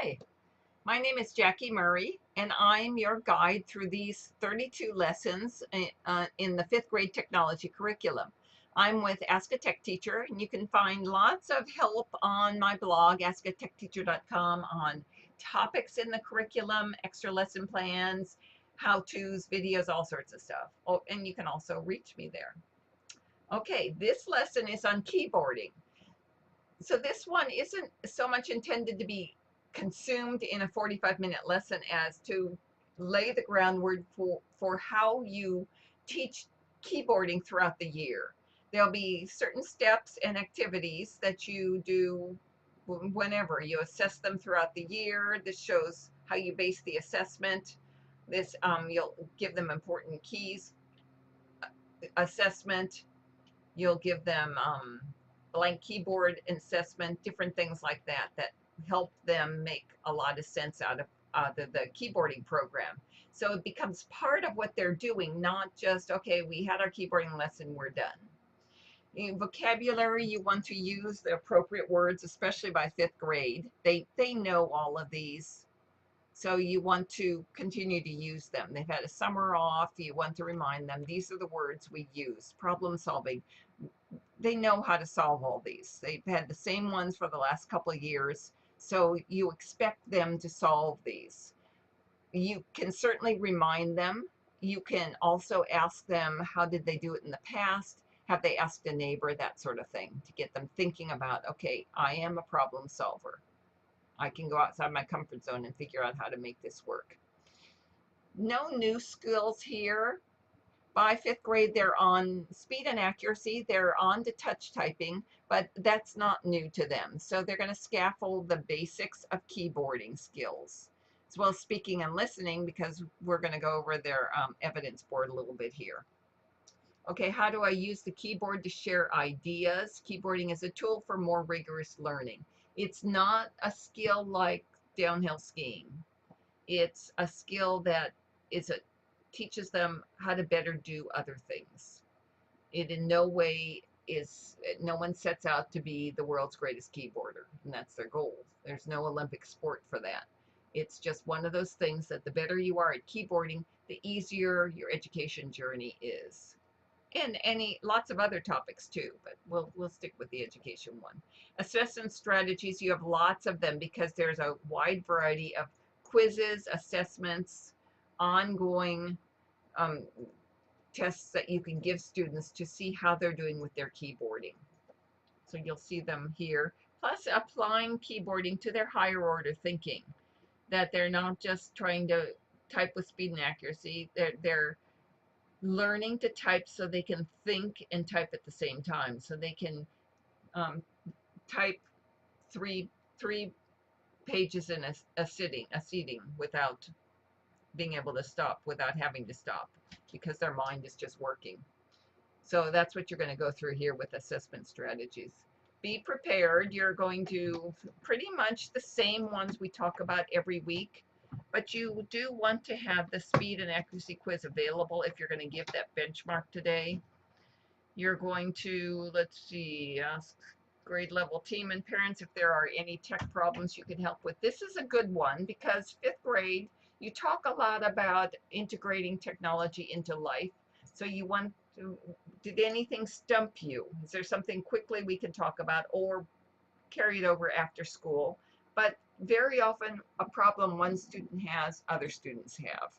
Hi, my name is Jackie Murray, and I'm your guide through these 32 lessons in the fifth grade technology curriculum. I'm with Ask a Tech Teacher, and you can find lots of help on my blog, askatechteacher.com, on topics in the curriculum, extra lesson plans, how-tos, videos, all sorts of stuff. Oh, and you can also reach me there. Okay, this lesson is on keyboarding. So this one isn't so much intended to be consumed in a 45-minute lesson as to lay the groundwork for how you teach keyboarding throughout the year. There'll be certain steps and activities that you do whenever you assess them throughout the year. This shows how you base the assessment. This you'll give them important keys assessment. You'll give them blank keyboard assessment, different things like that that help them make a lot of sense out of the keyboarding program. So it becomes part of what they're doing, not just, okay, we had our keyboarding lesson, we're done. In vocabulary, you want to use the appropriate words, especially by fifth grade. They know all of these. So you want to continue to use them. They've had a summer off. You want to remind them, these are the words we use. Problem solving. They know how to solve all these. They've had the same ones for the last couple of years. So you expect them to solve these. You can certainly remind them. You can also ask them, how did they do it in the past? Have they asked a neighbor? That sort of thing, to get them thinking about, okay, I am a problem solver. I can go outside my comfort zone and figure out how to make this work. No new skills here. By fifth grade, they're on speed and accuracy. They're on to touch typing, but that's not new to them. So they're going to scaffold the basics of keyboarding skills, as well as speaking and listening, because we're going to go over their evidence board a little bit here. Okay, how do I use the keyboard to share ideas? Keyboarding is a tool for more rigorous learning. It's not a skill like downhill skiing. It's a skill that teaches them how to better do other things. It in no way no one sets out to be the world's greatest keyboarder, and that's their goal. There's no Olympic sport for that. It's just one of those things that the better you are at keyboarding, the easier your education journey is. And lots of other topics too, but we'll stick with the education one. Assessment strategies, you have lots of them because there's a wide variety of quizzes, assessments, ongoing tests that you can give students to see how they're doing with their keyboarding. So you'll see them here. Plus applying keyboarding to their higher order thinking, that they're not just trying to type with speed and accuracy. They're learning to type so they can think and type at the same time. So they can type three pages in a seating without being able to stop, without having to stop, because their mind is just working. So that's what you're going to go through here with assessment strategies. Be prepared. You're going to pretty much the same ones we talk about every week, but you do want to have the speed and accuracy quiz available if you're going to give that benchmark today. You're going to, let's see, ask grade level team and parents if there are any tech problems you can help with. This is a good one because fifth grade, you talk a lot about integrating technology into life. So you want to, did anything stump you? Is there something quickly we can talk about or carry it over after school? But very often a problem one student has, other students have.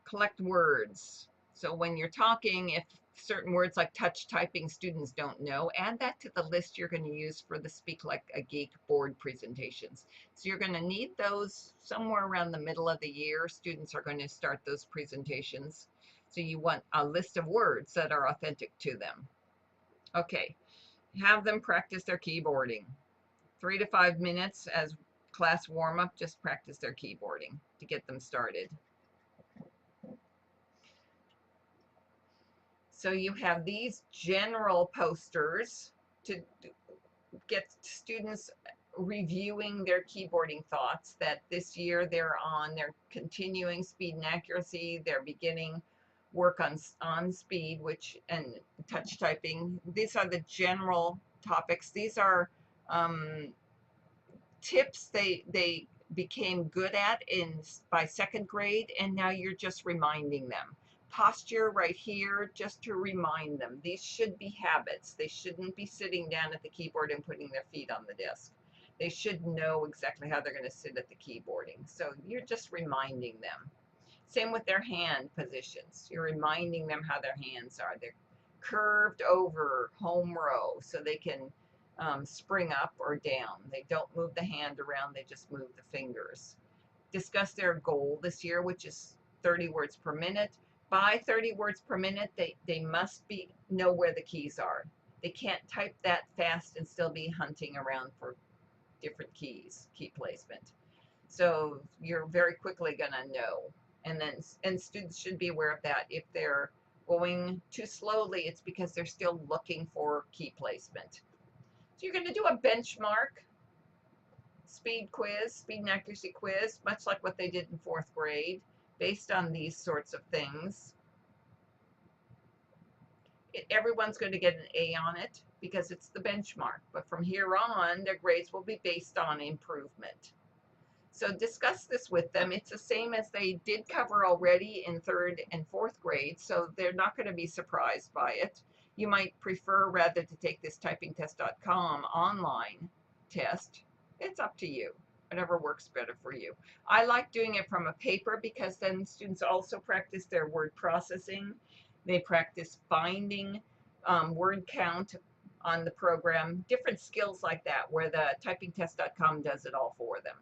Collect words. So when you're talking, if certain words like touch typing students don't know, add that to the list you're going to use for the Speak Like a Geek board presentations. So you're going to need those somewhere around the middle of the year. Students are going to start those presentations. So you want a list of words that are authentic to them. Okay, have them practice their keyboarding. 3 to 5 minutes as class warm-up, just practice their keyboarding to get them started. So you have these general posters to get students reviewing their keyboarding thoughts, that this year they're continuing speed and accuracy, they're beginning work on speed, and touch typing. These are the general topics. These are tips they became good at by second grade, and now you're just reminding them. Posture right here, just to remind them. These should be habits. They shouldn't be sitting down at the keyboard and putting their feet on the desk. They should know exactly how they're going to sit at the keyboarding. So you're just reminding them. Same with their hand positions. You're reminding them how their hands are. They're curved over home row so they can spring up or down. They don't move the hand around, they just move the fingers. Discuss their goal this year, which is 30 words per minute. By 30 words per minute, they must know where the keys are. They can't type that fast and still be hunting around for different keys, key placement. So you're very quickly gonna know. And students should be aware of that. If they're going too slowly, it's because they're still looking for key placement. So you're going to do a benchmark speed and accuracy quiz, much like what they did in 4th grade, based on these sorts of things. Everyone's going to get an A on it because it's the benchmark, but from here on, their grades will be based on improvement. So discuss this with them. It's the same as they did cover already in 3rd and 4th grade, so they're not going to be surprised by it. You might prefer rather to take this typingtest.com online test. It's up to you, whatever works better for you. I like doing it from a paper because then students also practice their word processing. They practice finding word count on the program, different skills like that, where the typingtest.com does it all for them.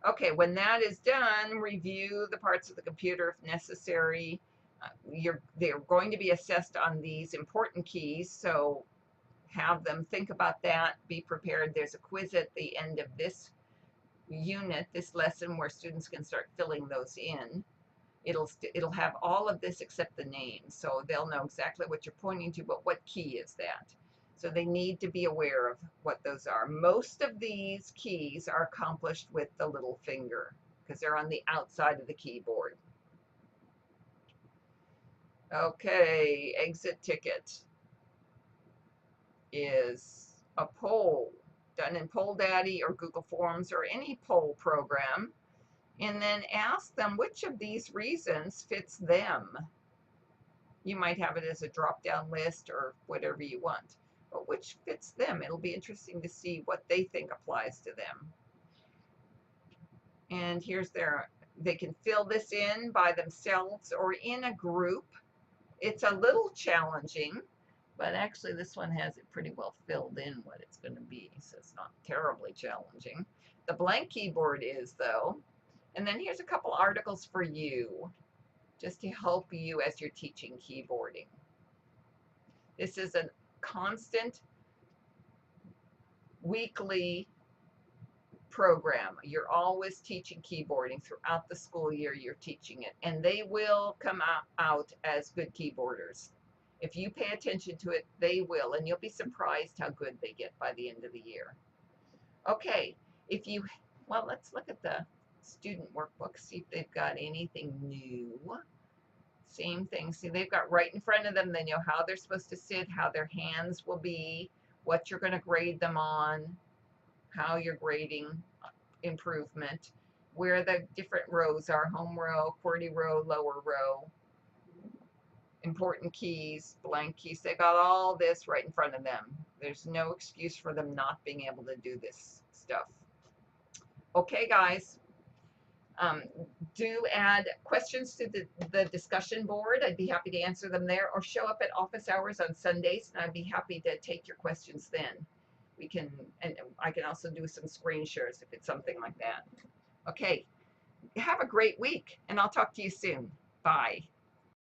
Okay, when that is done, review the parts of the computer if necessary. They're going to be assessed on these important keys, so have them think about that, be prepared. There's a quiz at the end of this unit, this lesson, where students can start filling those in. It'll have all of this except the name, so they'll know exactly what you're pointing to, but what key is that? So they need to be aware of what those are. Most of these keys are accomplished with the little finger because they're on the outside of the keyboard. Okay, exit ticket is a poll done in Poll Daddy or Google Forms or any poll program, and then ask them which of these reasons fits them. You might have it as a drop-down list or whatever you want. But which fits them. It'll be interesting to see what they think applies to them. And here's they can fill this in by themselves or in a group. It's a little challenging, but actually this one has it pretty well filled in what it's going to be, so it's not terribly challenging. The blank keyboard is, though. And then here's a couple articles for you, just to help you as you're teaching keyboarding. This is a constant weekly program. You're always teaching keyboarding throughout the school year. You're teaching it, and they will come out as good keyboarders. If you pay attention to it, they will, and you'll be surprised how good they get by the end of the year. Okay, well, let's look at the student workbook, see if they've got anything new. Same thing. See, they've got right in front of them, they know how they're supposed to sit, how their hands will be, what you're going to grade them on, how you're grading improvement, where the different rows are, home row, QWERTY row, lower row, important keys, blank keys. They got all this right in front of them. There's no excuse for them not being able to do this stuff. Okay, guys. Do add questions to the discussion board. I'd be happy to answer them there, or show up at office hours on Sundays, and I'd be happy to take your questions then. And I can also do some screen shares if it's something like that. Okay, have a great week, and I'll talk to you soon. Bye.